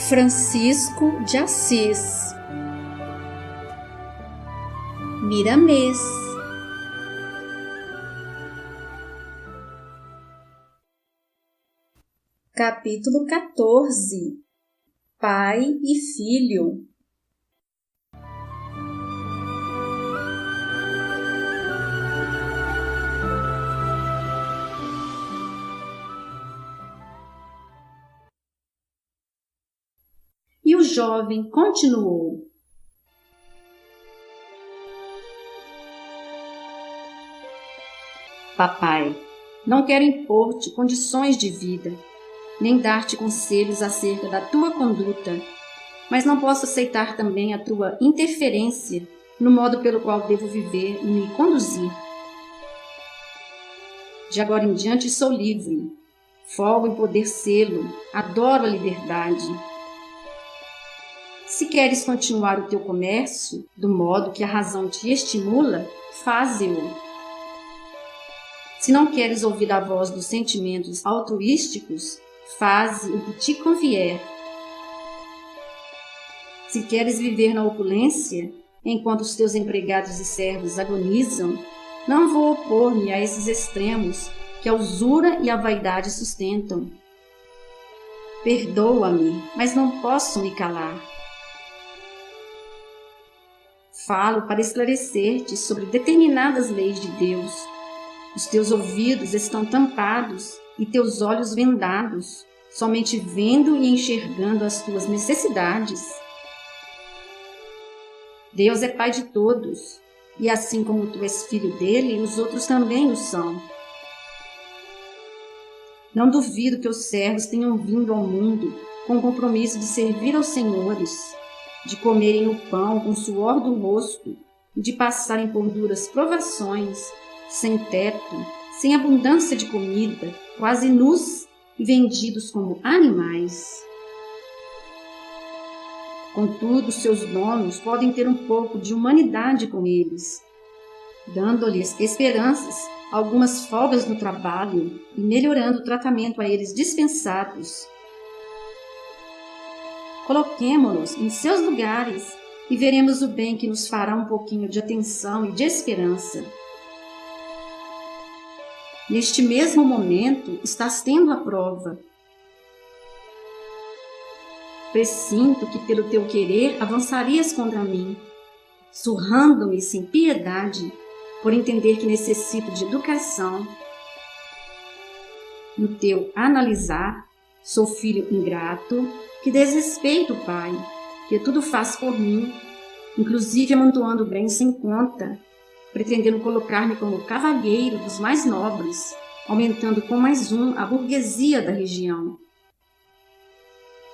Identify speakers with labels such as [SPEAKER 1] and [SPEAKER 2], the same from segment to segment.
[SPEAKER 1] Francisco de Assis. Miramês. Capítulo 14. Pai e Filho. E o jovem continuou: Papai, não quero impor-te condições de vida, nem dar-te conselhos acerca da tua conduta, mas não posso aceitar também a tua interferência no modo pelo qual devo viver e me conduzir. De agora em diante sou livre, folgo em poder sê-lo, adoro a liberdade. Se queres continuar o teu comércio do modo que a razão te estimula, faze-o. Se não queres ouvir a voz dos sentimentos altruísticos, faze o que te convier. Se queres viver na opulência, enquanto os teus empregados e servos agonizam, não vou opor-me a esses extremos que a usura e a vaidade sustentam. Perdoa-me, mas não posso me calar. Falo para esclarecer-te sobre determinadas leis de Deus. Os teus ouvidos estão tampados e teus olhos vendados, somente vendo e enxergando as tuas necessidades. Deus é Pai de todos, e assim como tu és filho dele, os outros também o são. Não duvido que os servos tenham vindo ao mundo com o compromisso de servir aos senhores, de comerem o pão com o suor do rosto e de passarem por duras provações, sem teto, sem abundância de comida, quase nus e vendidos como animais. Contudo, seus donos podem ter um pouco de humanidade com eles, dando-lhes esperanças, algumas folgas no trabalho e melhorando o tratamento a eles dispensados. Coloquemo-nos em seus lugares e veremos o bem que nos fará um pouquinho de atenção e de esperança. Neste mesmo momento, estás tendo a prova. Pressinto que pelo teu querer avançarias contra mim, surrando-me sem piedade, por entender que necessito de educação. No teu analisar, sou filho ingrato, que desrespeito o pai, que tudo faz por mim, inclusive amontoando bens sem conta, pretendendo colocar-me como cavalheiro dos mais nobres, aumentando com mais um a burguesia da região.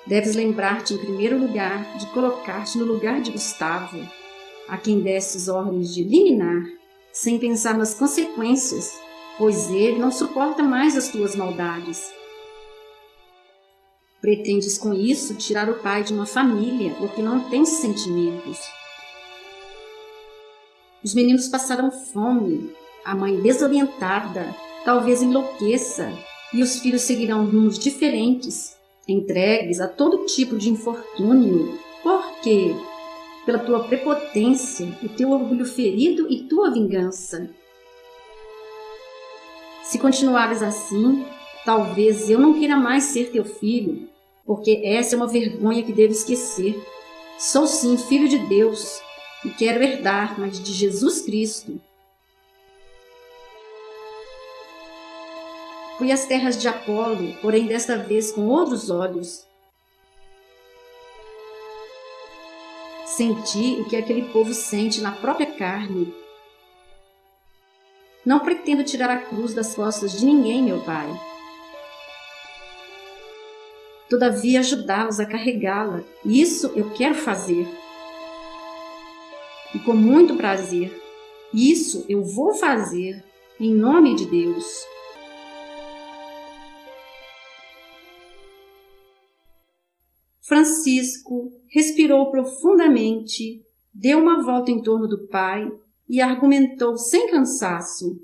[SPEAKER 1] Deves lembrar-te, em primeiro lugar, de colocar-te no lugar de Gustavo, a quem destes ordens de liminar, sem pensar nas consequências, pois ele não suporta mais as tuas maldades. Pretendes com isso tirar o pai de uma família, porque não tem sentimentos. Os meninos passaram fome, a mãe desorientada, talvez enlouqueça, e os filhos seguirão rumos diferentes, entregues a todo tipo de infortúnio. Por quê? Pela tua prepotência, o teu orgulho ferido e tua vingança. Se continuares assim, talvez eu não queira mais ser teu filho, porque essa é uma vergonha que devo esquecer. Sou sim filho de Deus e quero herdar, mas de Jesus Cristo. Fui às terras de Apolo, porém desta vez com outros olhos. Senti o que aquele povo sente na própria carne. Não pretendo tirar a cruz das costas de ninguém, meu pai. Todavia ajudá-los a carregá-la, e isso eu quero fazer. E com muito prazer, isso eu vou fazer, em nome de Deus. Francisco respirou profundamente, deu uma volta em torno do pai e argumentou sem cansaço.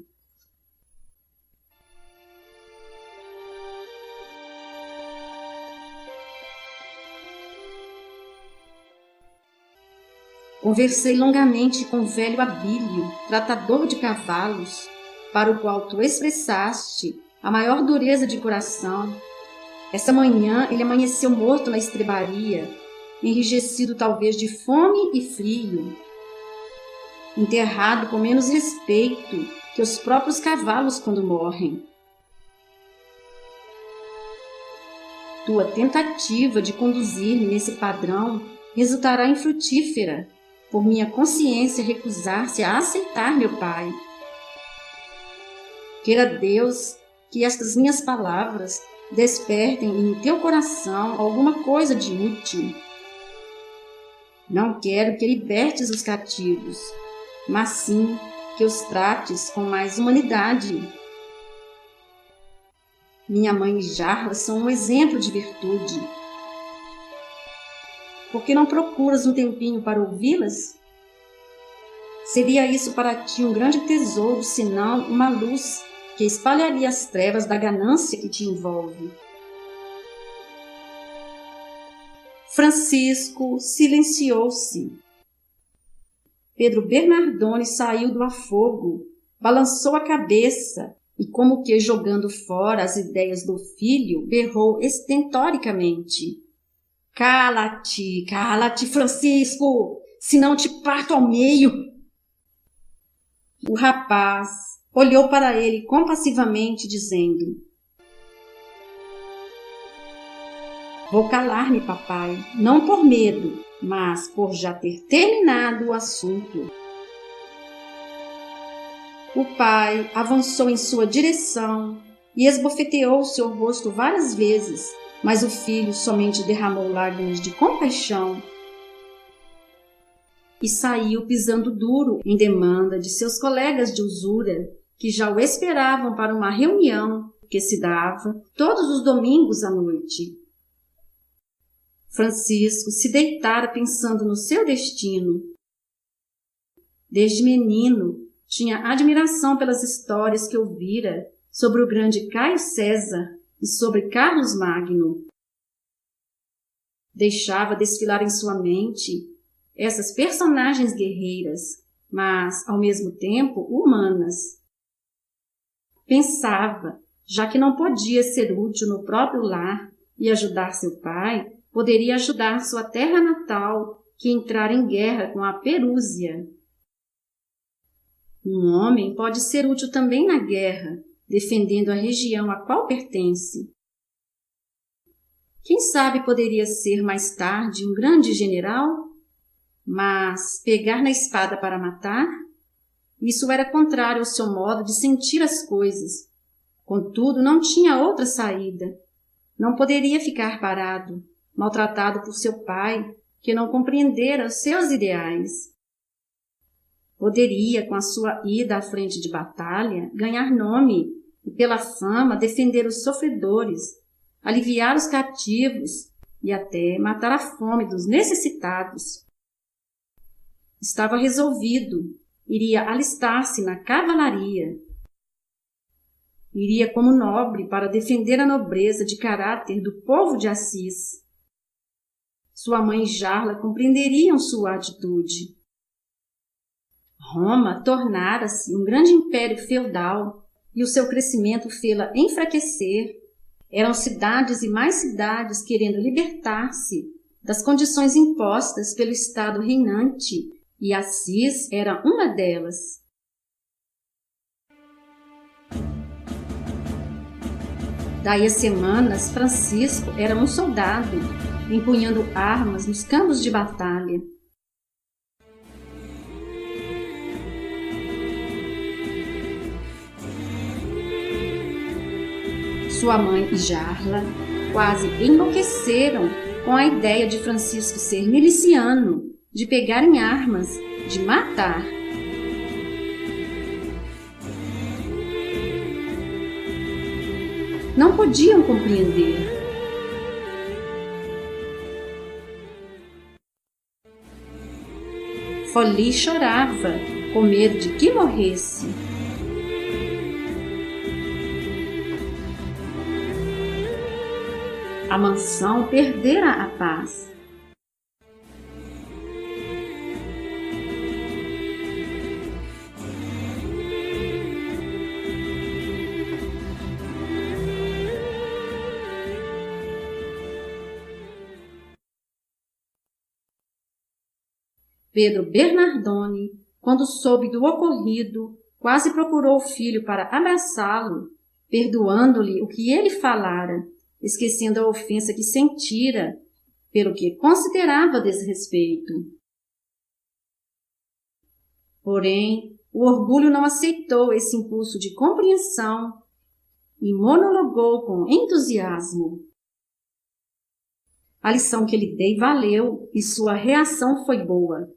[SPEAKER 1] Conversei longamente com o velho Abílio, tratador de cavalos, para o qual tu expressaste a maior dureza de coração. Essa manhã ele amanheceu morto na estrebaria, enrijecido talvez de fome e frio, enterrado com menos respeito que os próprios cavalos quando morrem. Tua tentativa de conduzir-me nesse padrão resultará infrutífera, por minha consciência recusar-se a aceitar meu pai. Queira Deus que estas minhas palavras despertem em teu coração alguma coisa de útil. Não quero que libertes os cativos, mas sim que os trates com mais humanidade. Minha mãe e Jarla são um exemplo de virtude. Por que não procuras um tempinho para ouvi-las? Seria isso para ti um grande tesouro, senão uma luz que espalharia as trevas da ganância que te envolve. Francisco silenciou-se. Pedro Bernardone saiu do afogo, balançou a cabeça e, como que jogando fora as ideias do filho, berrou estentoricamente: Cala-te, cala-te, Francisco, senão te parto ao meio. O rapaz olhou para ele compassivamente, dizendo: Vou calar-me, papai, não por medo, mas por já ter terminado o assunto. O pai avançou em sua direção e esbofeteou seu rosto várias vezes, mas o filho somente derramou lágrimas de compaixão e saiu pisando duro em demanda de seus colegas de usura, que já o esperavam para uma reunião que se dava todos os domingos à noite. Francisco se deitara pensando no seu destino. Desde menino, tinha admiração pelas histórias que ouvira sobre o grande Caio César e sobre Carlos Magno. Deixava desfilar em sua mente essas personagens guerreiras, mas, ao mesmo tempo, humanas. Pensava, já que não podia ser útil no próprio lar e ajudar seu pai, poderia ajudar sua terra natal, que entrara em guerra com a Perúsia. Um homem pode ser útil também na guerra, defendendo a região a qual pertence. Quem sabe poderia ser mais tarde um grande general? Mas pegar na espada para matar? Isso era contrário ao seu modo de sentir as coisas. Contudo, não tinha outra saída. Não poderia ficar parado, maltratado por seu pai, que não compreendera os seus ideais. Poderia, com a sua ida à frente de batalha, ganhar nome e, pela fama, defender os sofredores, aliviar os cativos e até matar a fome dos necessitados. Estava resolvido, iria alistar-se na cavalaria. Iria como nobre para defender a nobreza de caráter do povo de Assis. Sua mãe e Jarla compreenderiam sua atitude. Roma tornara-se um grande império feudal e o seu crescimento fê-la enfraquecer. Eram cidades e mais cidades querendo libertar-se das condições impostas pelo Estado reinante, e Assis era uma delas. Daí a semanas, Francisco era um soldado, empunhando armas nos campos de batalha. Sua mãe e Jarla quase enlouqueceram com a ideia de Francisco ser miliciano, de pegar em armas, de matar. Não podiam compreender. Folie chorava, com medo de que morresse. A mansão perdera a paz. Pedro Bernardone, quando soube do ocorrido, quase procurou o filho para abraçá-lo, perdoando-lhe o que ele falara, esquecendo a ofensa que sentira, pelo que considerava desrespeito. Porém, o orgulho não aceitou esse impulso de compreensão e monologou com entusiasmo. A lição que lhe dei valeu e sua reação foi boa.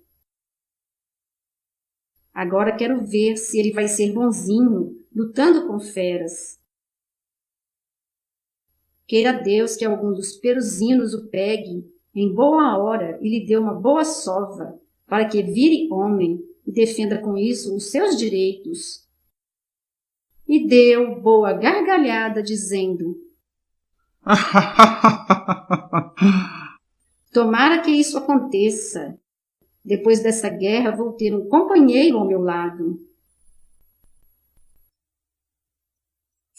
[SPEAKER 1] Agora quero ver se ele vai ser bonzinho, lutando com feras. Queira Deus que algum dos peruzinos o pegue em boa hora e lhe dê uma boa sova, para que vire homem e defenda com isso os seus direitos. E deu boa gargalhada, dizendo: Tomara que isso aconteça. Depois dessa guerra vou ter um companheiro ao meu lado.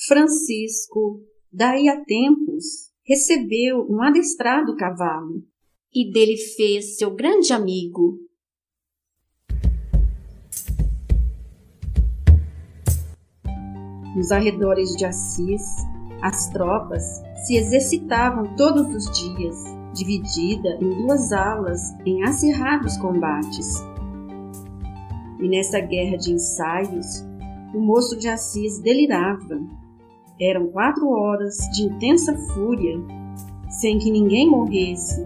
[SPEAKER 1] Francisco, daí a tempos, recebeu um adestrado cavalo e dele fez seu grande amigo. Nos arredores de Assis, as tropas se exercitavam todos os dias, dividida em duas alas em acirrados combates. E nessa guerra de ensaios, o moço de Assis delirava. Eram 4 horas de intensa fúria, sem que ninguém morresse,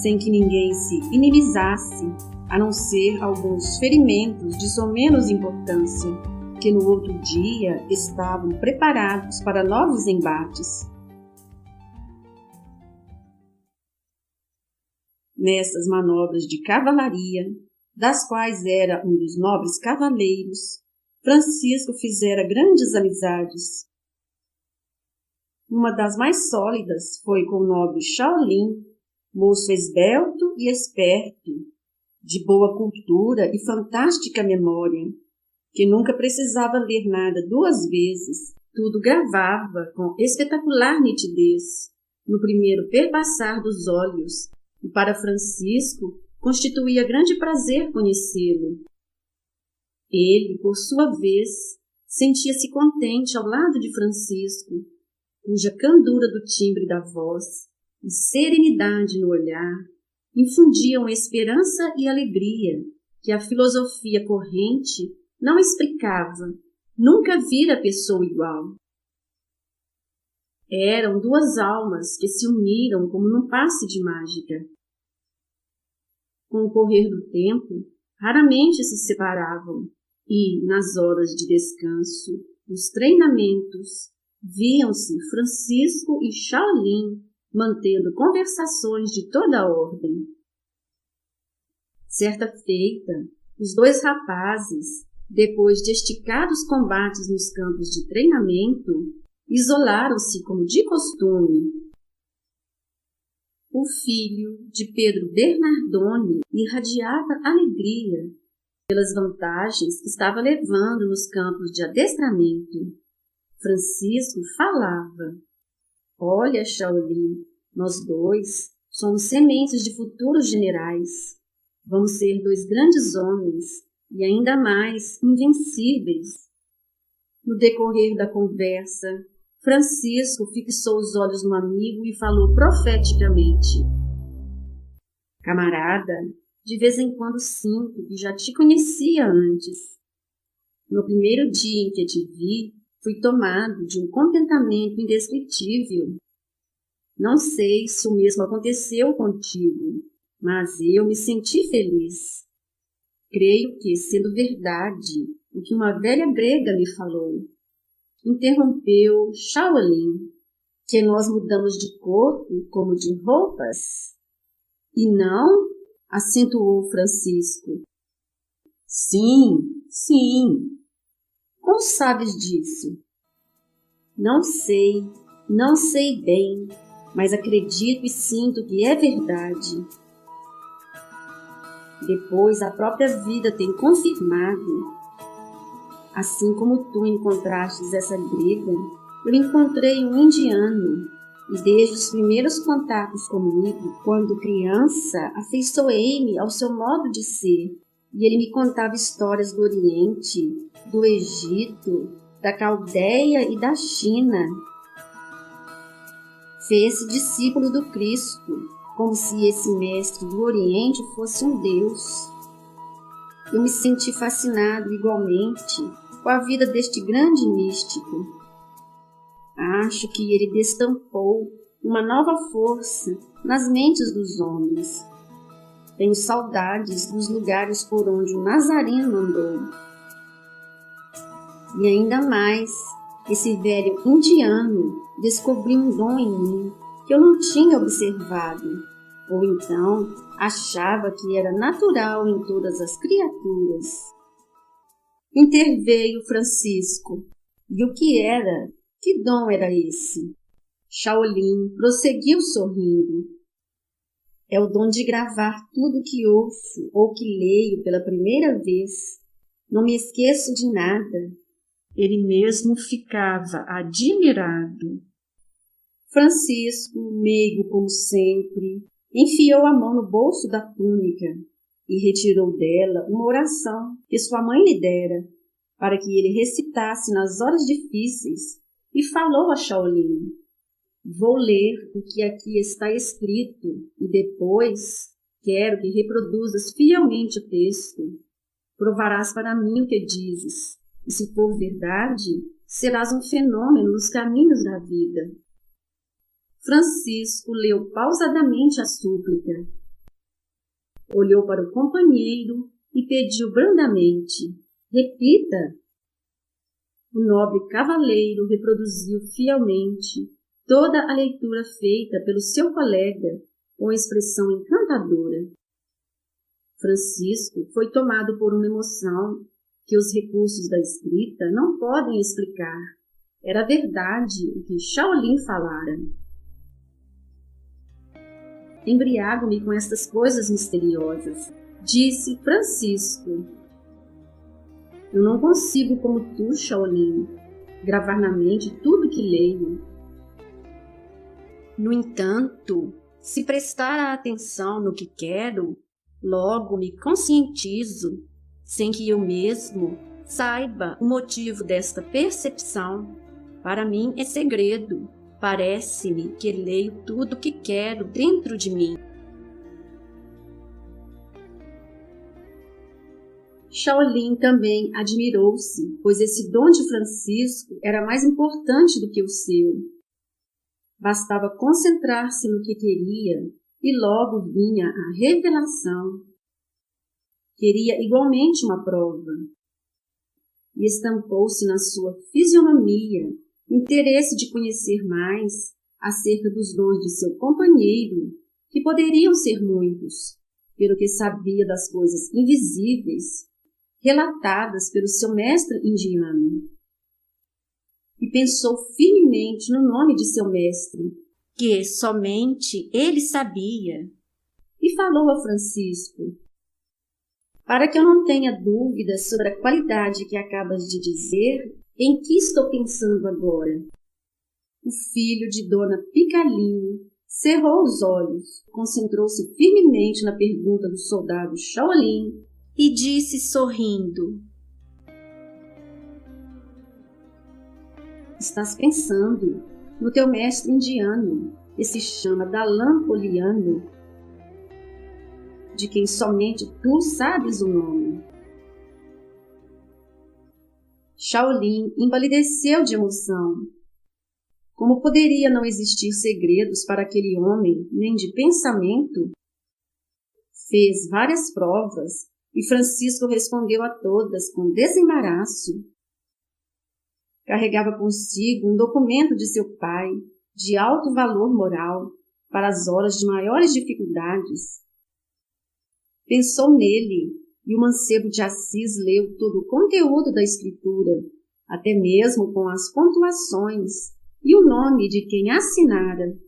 [SPEAKER 1] sem que ninguém se inimizasse, a não ser alguns ferimentos de somenos importância, que no outro dia estavam preparados para novos embates. Nessas manobras de cavalaria, das quais era um dos nobres cavaleiros, Francisco fizera grandes amizades. Uma das mais sólidas foi com o nobre Shaolin, moço esbelto e esperto, de boa cultura e fantástica memória, que nunca precisava ler nada 2 vezes, tudo gravava com espetacular nitidez, no primeiro perpassar dos olhos, e para Francisco constituía grande prazer conhecê-lo. Ele, por sua vez, sentia-se contente ao lado de Francisco, cuja candura do timbre da voz e serenidade no olhar infundiam esperança e alegria que a filosofia corrente não explicava, nunca vira pessoa igual. Eram 2 almas que se uniram como num passe de mágica. Com o correr do tempo, raramente se separavam e, nas horas de descanso, nos treinamentos, viam-se Francisco e Shaolin mantendo conversações de toda a ordem. Certa feita, os 2 rapazes, depois de esticados combates nos campos de treinamento, isolaram-se como de costume. O filho de Pedro Bernardone irradiava alegria pelas vantagens que estava levando nos campos de adestramento. Francisco falava: Olha, Shaolin, nós 2 somos sementes de futuros generais. Vamos ser 2 grandes homens e ainda mais invencíveis. No decorrer da conversa, Francisco fixou os olhos no amigo e falou profeticamente: Camarada, de vez em quando sinto que já te conhecia antes. No primeiro dia em que te vi, fui tomado de um contentamento indescritível. Não sei se o mesmo aconteceu contigo, mas eu me senti feliz. Creio que, sendo verdade o que uma velha grega me falou, interrompeu Shaolin, que nós mudamos de corpo como de roupas. E não, acentuou Francisco. Sim, sim. Como sabes disso? Não sei bem, mas acredito e sinto que é verdade. Depois a própria vida tem confirmado. Assim como tu encontrastes essa grega, eu encontrei um indiano, E desde os primeiros contatos comigo, quando criança, afeiçoei-me ao seu modo de ser. E ele me contava histórias do Oriente, do Egito, da Caldeia e da China. Fez-se discípulo do Cristo, como se esse mestre do Oriente fosse um Deus. Eu me senti fascinado igualmente com a vida deste grande místico. Acho que ele destampou uma nova força nas mentes dos homens. Tenho saudades dos lugares por onde o Nazareno andou. E ainda mais, esse velho indiano descobriu um dom em mim que eu não tinha observado, ou então achava que era natural em todas as criaturas. Interveio Francisco. E o que era? Que dom era esse? Shaolin prosseguiu sorrindo. É o dom de gravar tudo que ouço ou que leio pela primeira vez. Não me esqueço de nada.
[SPEAKER 2] Ele mesmo ficava admirado.
[SPEAKER 1] Francisco, meigo como sempre, enfiou a mão no bolso da túnica e retirou dela uma oração que sua mãe lhe dera, para que ele recitasse nas horas difíceis, e falou a Shaolin: vou ler o que aqui está escrito e depois quero que reproduzas fielmente o texto. Provarás para mim o que dizes, e se for verdade, serás um fenômeno nos caminhos da vida. Francisco leu pausadamente a súplica. Olhou para o companheiro e pediu brandamente: repita. O nobre cavaleiro reproduziu fielmente toda a leitura feita pelo seu colega com expressão encantadora. Francisco foi tomado por uma emoção que os recursos da escrita não podem explicar. Era verdade o que Shaolin falara. Embriago-me com estas coisas misteriosas, disse Francisco. Eu não consigo, como tu, Shaolin, gravar na mente tudo que leio. No entanto, se prestar a atenção no que quero, logo me conscientizo, sem que eu mesmo saiba o motivo desta percepção. Para mim é segredo. Parece-me que leio tudo o que quero dentro de mim. Shaolin também admirou-se, pois esse dom de Francisco era mais importante do que o seu. Bastava concentrar-se no que queria e logo vinha a revelação. Queria igualmente uma prova. E estampou-se na sua fisionomia interesse de conhecer mais acerca dos dons de seu companheiro, que poderiam ser muitos, pelo que sabia das coisas invisíveis relatadas pelo seu mestre indiano. E pensou firmemente no nome de seu mestre, que somente ele sabia, e falou a Francisco: para que eu não tenha dúvidas sobre a qualidade que acabas de dizer, em que estou pensando agora? O filho de Dona Picalinho cerrou os olhos, concentrou-se firmemente na pergunta do soldado Shaolin e disse sorrindo: estás pensando no teu mestre indiano, que se chama Dalan Poliano, de quem somente tu sabes o nome. Shaolin empalideceu de emoção. Como poderia não existir segredos para aquele homem, nem de pensamento? Fez várias provas e Francisco respondeu a todas com desembaraço. Carregava consigo um documento de seu pai, de alto valor moral, para as horas de maiores dificuldades. Pensou nele, e o mancebo de Assis leu todo o conteúdo da escritura, até mesmo com as pontuações e o nome de quem assinara.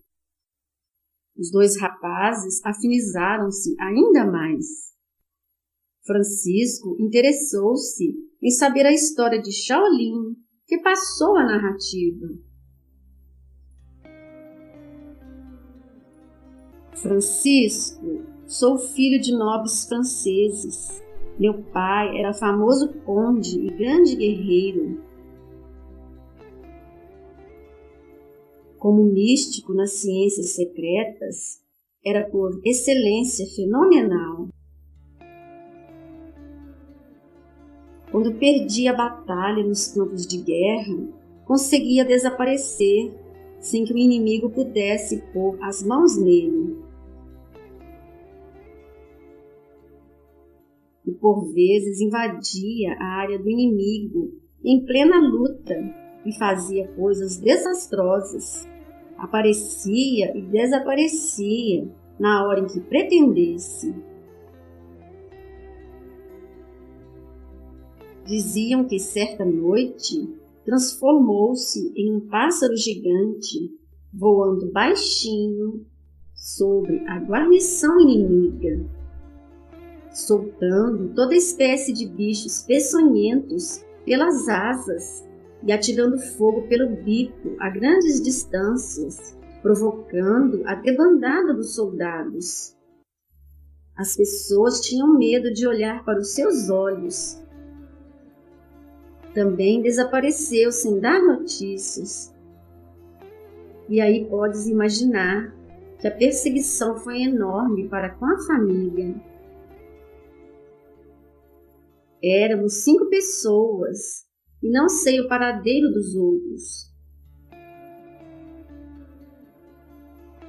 [SPEAKER 1] Os dois rapazes afinizaram-se ainda mais. Francisco interessou-se em saber a história de Shaolin, que passou a narrativa. Francisco, sou filho de nobres franceses. Meu pai era famoso conde e grande guerreiro. Como místico nas ciências secretas, era por excelência fenomenal. Quando perdia a batalha nos campos de guerra, conseguia desaparecer sem que o inimigo pudesse pôr as mãos nele. E por vezes invadia a área do inimigo em plena luta e fazia coisas desastrosas. Aparecia e desaparecia na hora em que pretendesse. Diziam que certa noite transformou-se em um pássaro gigante, voando baixinho sobre a guarnição inimiga, soltando toda espécie de bichos peçonhentos pelas asas e atirando fogo pelo bico a grandes distâncias, provocando a debandada dos soldados. As pessoas tinham medo de olhar para os seus olhos. Também desapareceu sem dar notícias. E aí podes imaginar que a perseguição foi enorme para com a família. Éramos 5 pessoas e não sei o paradeiro dos outros.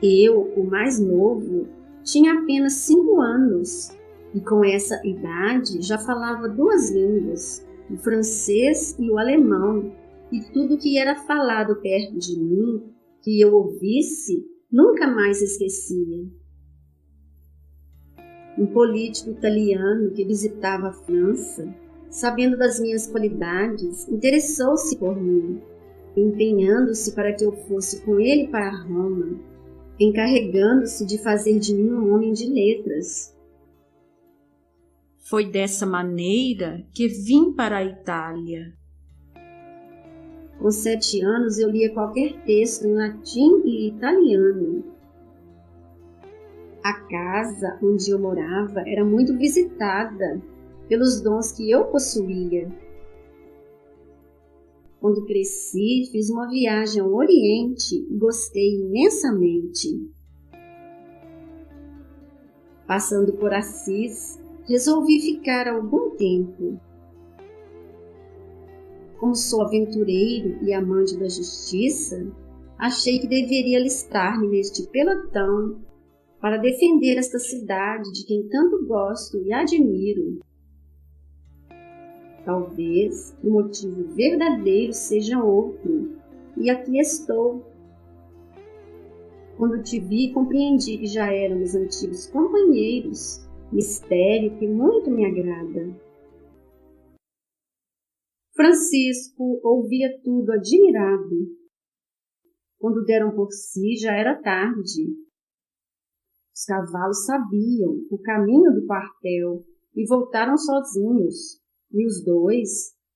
[SPEAKER 1] Eu, o mais novo, tinha apenas 5 anos e com essa idade já falava 2 línguas, o francês e o alemão, e tudo que era falado perto de mim, que eu ouvisse, nunca mais esquecia. Um político italiano que visitava a França, sabendo das minhas qualidades, interessou-se por mim, empenhando-se para que eu fosse com ele para Roma, encarregando-se de fazer de mim um homem de letras.
[SPEAKER 2] Foi dessa maneira que vim para a Itália.
[SPEAKER 1] Com 7 anos eu lia qualquer texto em latim e italiano. A casa onde eu morava era muito visitada pelos dons que eu possuía. Quando cresci, fiz uma viagem ao Oriente e gostei imensamente. Passando por Assis, resolvi ficar algum tempo. Como sou aventureiro e amante da justiça, achei que deveria alistar-me neste pelotão para defender esta cidade de quem tanto gosto e admiro. Talvez o motivo verdadeiro seja outro, e aqui estou. Quando te vi, compreendi que já éramos antigos companheiros, mistério que muito me agrada. Francisco ouvia tudo admirado. Quando deram por si, já era tarde. Os cavalos sabiam o caminho do quartel e voltaram sozinhos, e os 2,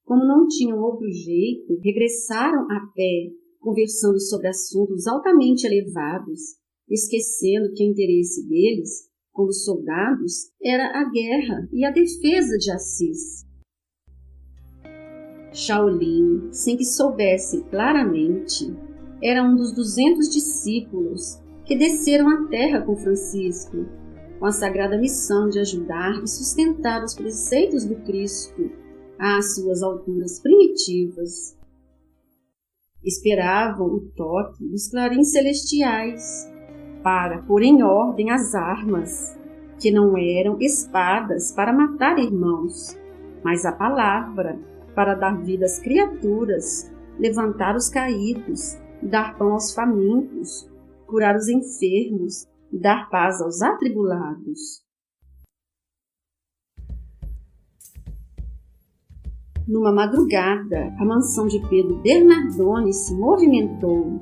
[SPEAKER 1] como não tinham outro jeito, regressaram a pé, conversando sobre assuntos altamente elevados, esquecendo que o interesse deles, como soldados, era a guerra e a defesa de Assis. Shaolin, sem que soubesse claramente, era um dos 200 discípulos que desceram à terra com Francisco, com a sagrada missão de ajudar e sustentar os preceitos do Cristo às suas alturas primitivas. Esperavam o toque dos clarins celestiais para pôr em ordem as armas, que não eram espadas para matar irmãos, mas a palavra para dar vida às criaturas, levantar os caídos, dar pão aos famintos, curar os enfermos e dar paz aos atribulados. Numa madrugada, a mansão de Pedro Bernardone se movimentou.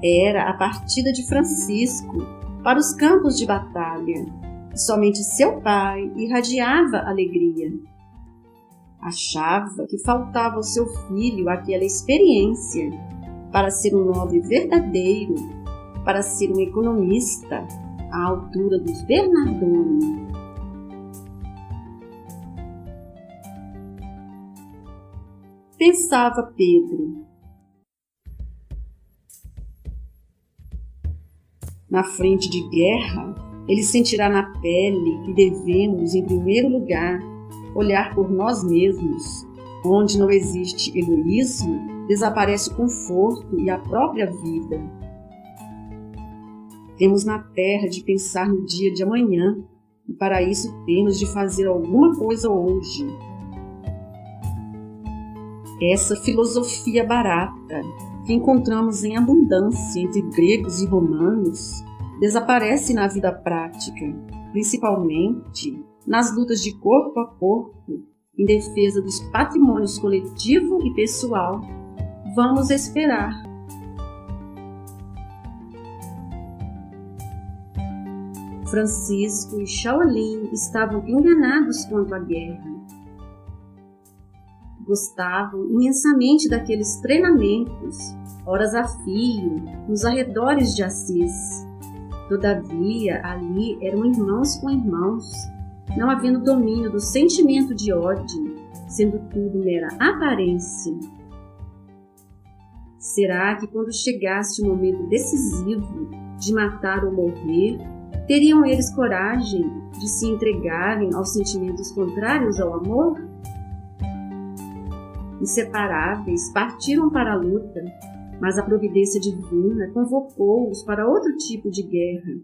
[SPEAKER 1] Era a partida de Francisco para os campos de batalha, e somente seu pai irradiava alegria. Achava que faltava ao seu filho aquela experiência, para ser um nobre verdadeiro, para ser um economista à altura dos Bernardoni. Pensava Pedro. Na frente de guerra, ele sentirá na pele que devemos, em primeiro lugar, olhar por nós mesmos. Onde não existe egoísmo, desaparece o conforto e a própria vida. Temos na terra de pensar no dia de amanhã, e para isso temos de fazer alguma coisa hoje. Essa filosofia barata, que encontramos em abundância entre gregos e romanos, desaparece na vida prática, principalmente nas lutas de corpo a corpo, em defesa dos patrimônios coletivo e pessoal. Vamos esperar. Francisco e Shaolin estavam enganados quanto à guerra. Gostavam imensamente daqueles treinamentos, horas a fio, nos arredores de Assis. Todavia, ali eram irmãos com irmãos, não havendo domínio do sentimento de ódio, sendo tudo mera aparência. Será que quando chegasse o momento decisivo de matar ou morrer, teriam eles coragem de se entregarem aos sentimentos contrários ao amor? Inseparáveis, partiram para a luta, mas a providência divina convocou-os para outro tipo de guerra.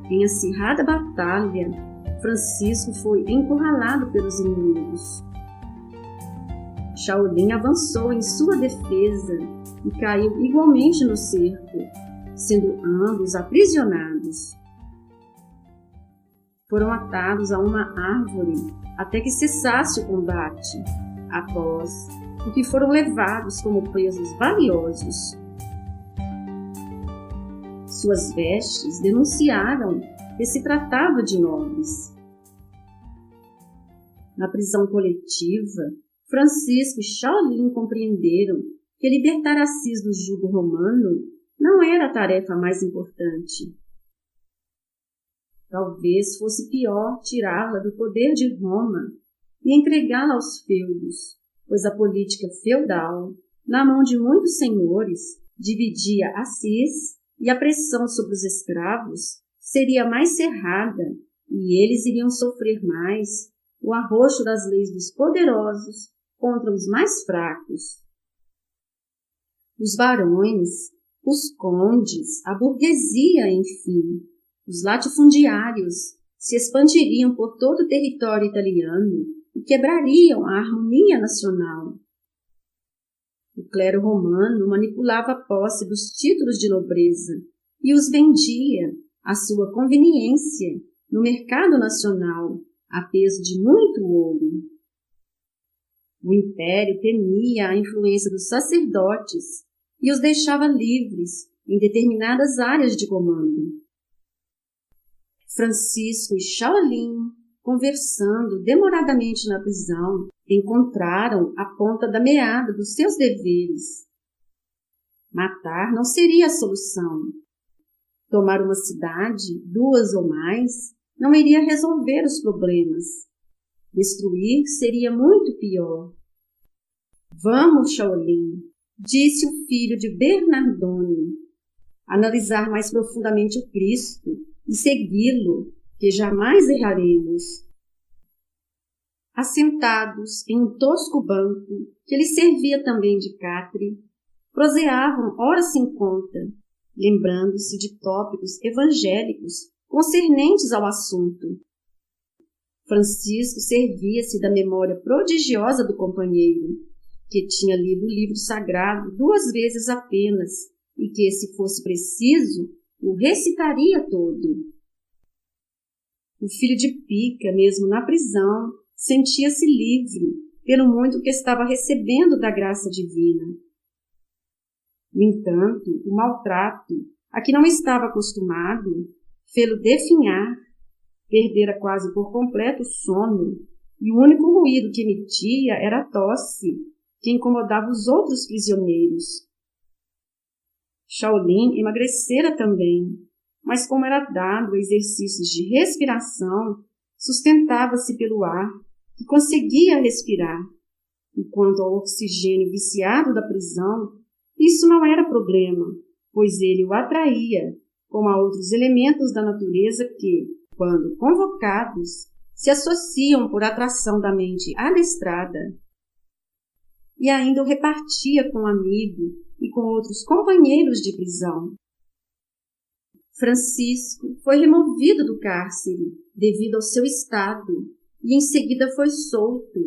[SPEAKER 1] Em acirrada batalha, Francisco foi encurralado pelos inimigos. Shaolin avançou em sua defesa e caiu igualmente no cerco, sendo ambos aprisionados. Foram atados a uma árvore até que cessasse o combate, após o que foram levados como presos valiosos. Suas vestes denunciaram que se tratava de nobres. Na prisão coletiva, Francisco e Shaolin compreenderam que libertar Assis do jugo romano não era a tarefa mais importante. Talvez fosse pior tirá-la do poder de Roma e entregá-la aos feudos, pois a política feudal, na mão de muitos senhores, dividia Assis e a pressão sobre os escravos seria mais cerrada e eles iriam sofrer mais o arroxo das leis dos poderosos contra os mais fracos. Os barões, os condes, a burguesia, enfim, os latifundiários se expandiriam por todo o território italiano e quebrariam a harmonia nacional. O clero romano manipulava a posse dos títulos de nobreza e os vendia, à sua conveniência, no mercado nacional, a peso de muito ouro. O império temia a influência dos sacerdotes e os deixava livres em determinadas áreas de comando. Francisco e Shaolin, conversando demoradamente na prisão, encontraram a ponta da meada dos seus deveres. Matar não seria a solução. Tomar uma cidade, 2 ou mais, não iria resolver os problemas. Destruir seria muito pior. Vamos, Shaolin, disse o filho de Bernardoni, analisar mais profundamente o Cristo e segui-lo, que jamais erraremos. Assentados em um tosco banco, que lhe servia também de catre, proseavam horas sem conta, lembrando-se de tópicos evangélicos concernentes ao assunto. Francisco servia-se da memória prodigiosa do companheiro, que tinha lido o livro sagrado 2 vezes apenas e que, se fosse preciso, o recitaria todo. O filho de Pica, mesmo na prisão, sentia-se livre pelo muito que estava recebendo da graça divina. No entanto, o maltrato, a que não estava acostumado, fê-lo definhar, perdera quase por completo o sono, e o único ruído que emitia era a tosse, que incomodava os outros prisioneiros. Shaolin emagrecera também, mas como era dado a exercícios de respiração, sustentava-se pelo ar que conseguia respirar. E quanto ao oxigênio viciado da prisão, isso não era problema, pois ele o atraía, como a outros elementos da natureza que, quando convocados, se associam por atração da mente adestrada. E ainda o repartia com um amigo e com outros companheiros de prisão. Francisco foi removido do cárcere devido ao seu estado e em seguida foi solto,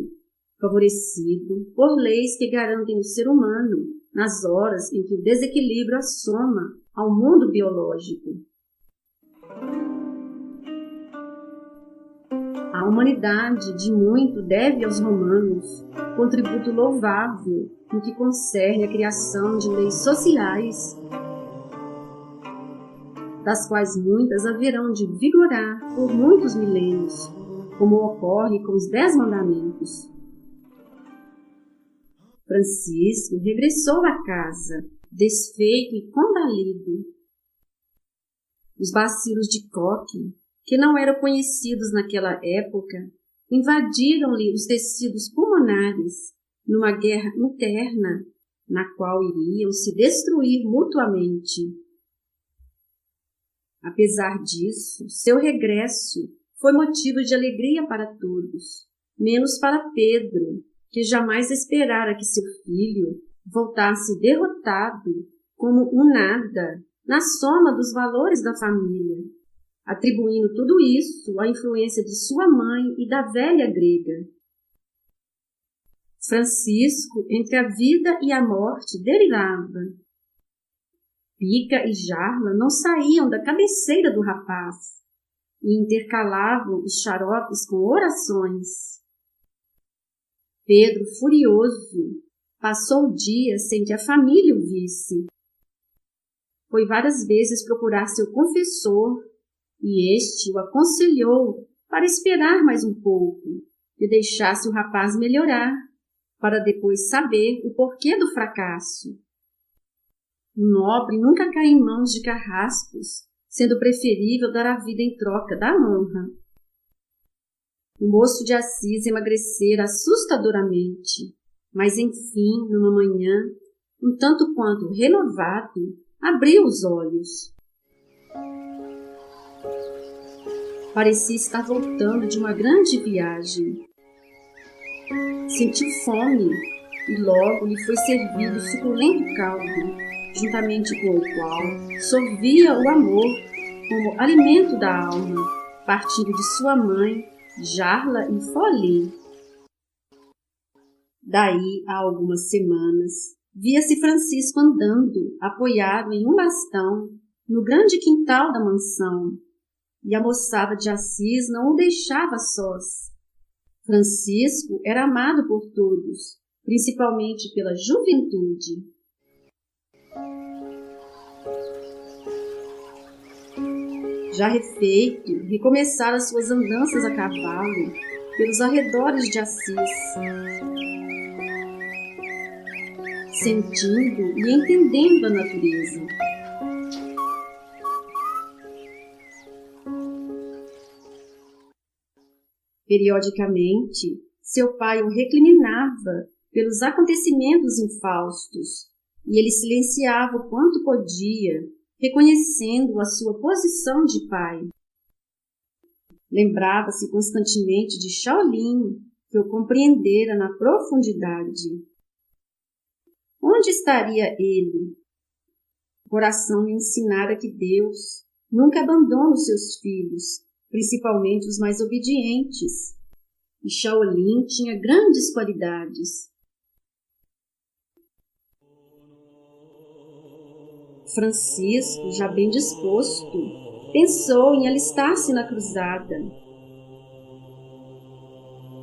[SPEAKER 1] favorecido por leis que garantem o ser humano nas horas em que o desequilíbrio assoma ao mundo biológico. A humanidade de muito deve aos romanos contributo louvável no que concerne a criação de leis sociais, das quais muitas haverão de vigorar por muitos milênios, como ocorre com os 10 mandamentos. Francisco regressou à casa, desfeito e combalido. Os bacilos de Koch, que não eram conhecidos naquela época, invadiram-lhe os tecidos pulmonares numa guerra interna, na qual iriam se destruir mutuamente. Apesar disso, seu regresso foi motivo de alegria para todos, menos para Pedro, que jamais esperara que seu filho voltasse derrotado como um nada na soma dos valores da família, atribuindo tudo isso à influência de sua mãe e da velha grega. Francisco, entre a vida e a morte, delirava. Pica e Jarla não saíam da cabeceira do rapaz e intercalavam os xaropes com orações. Pedro, furioso, passou o dia sem que a família o visse. Foi várias vezes procurar seu confessor e este o aconselhou para esperar mais um pouco e deixasse o rapaz melhorar, para depois saber o porquê do fracasso. O nobre nunca cai em mãos de carrascos, sendo preferível dar a vida em troca da honra. O moço de Assis emagrecera assustadoramente, mas enfim, numa manhã, um tanto quanto renovado, abriu os olhos. Parecia estar voltando de uma grande viagem. Sentiu fome e logo lhe foi servido suculento caldo, juntamente com o qual sorvia o amor como alimento da alma, partindo de sua mãe, Jarla e Folie. Daí a algumas semanas, via-se Francisco andando, apoiado em um bastão, no grande quintal da mansão, e a moçada de Assis não o deixava sós. Francisco era amado por todos, principalmente pela juventude. Já refeito, recomeçara suas andanças a cavalo pelos arredores de Assis, sentindo e entendendo a natureza. Periodicamente, seu pai o recriminava pelos acontecimentos infaustos, e ele silenciava o quanto podia, reconhecendo a sua posição de pai. Lembrava-se constantemente de Shaolin, que o compreendera na profundidade. Onde estaria ele? O coração lhe ensinara que Deus nunca abandona os seus filhos, principalmente os mais obedientes, e Shaolin tinha grandes qualidades. Francisco, já bem disposto, pensou em alistar-se na cruzada,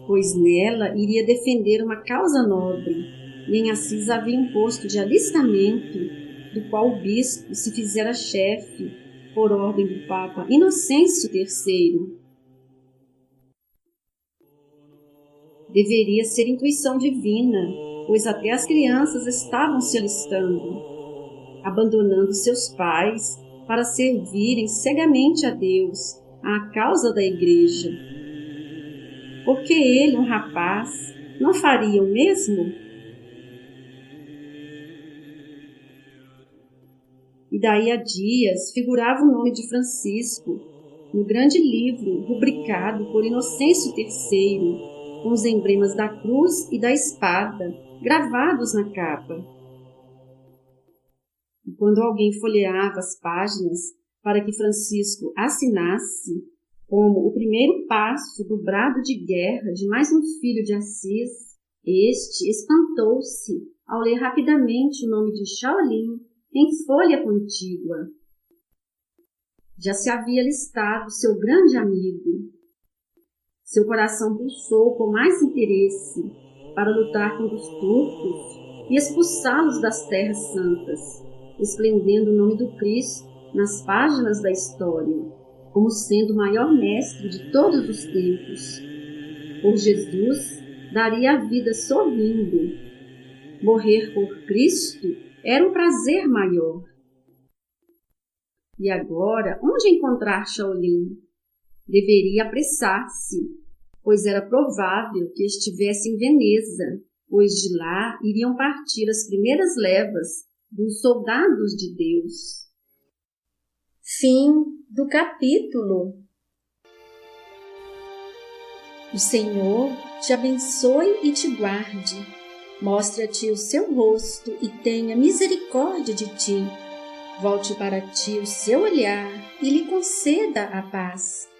[SPEAKER 1] pois nela iria defender uma causa nobre, e em Assis havia um posto de alistamento, do qual o bispo se fizera chefe, por ordem do Papa Inocêncio III. Deveria ser intuição divina, pois até as crianças estavam se alistando, abandonando seus pais para servirem cegamente a Deus, à causa da igreja. Porque ele, um rapaz, não faria o mesmo? E daí a dias figurava o nome de Francisco no grande livro rubricado por Inocêncio III, com os emblemas da cruz e da espada gravados na capa. E quando alguém folheava as páginas para que Francisco assinasse como o primeiro passo do brado de guerra de mais um filho de Assis, este espantou-se ao ler rapidamente o nome de Shaolin em folha contígua. Já se havia listado seu grande amigo. Seu coração pulsou com mais interesse para lutar contra os turcos e expulsá-los das terras santas, esplendendo o nome do Cristo nas páginas da história, como sendo o maior mestre de todos os tempos. Por Jesus, daria a vida sorrindo. Morrer por Cristo era um prazer maior. E agora, onde encontrar Shaolin? Deveria apressar-se, pois era provável que estivesse em Veneza, pois de lá iriam partir as primeiras levas dos soldados de Deus.
[SPEAKER 2] Fim do capítulo. O Senhor te abençoe e te guarde. Mostra-te o seu rosto e tenha misericórdia de ti. Volte para ti o seu olhar e lhe conceda a paz.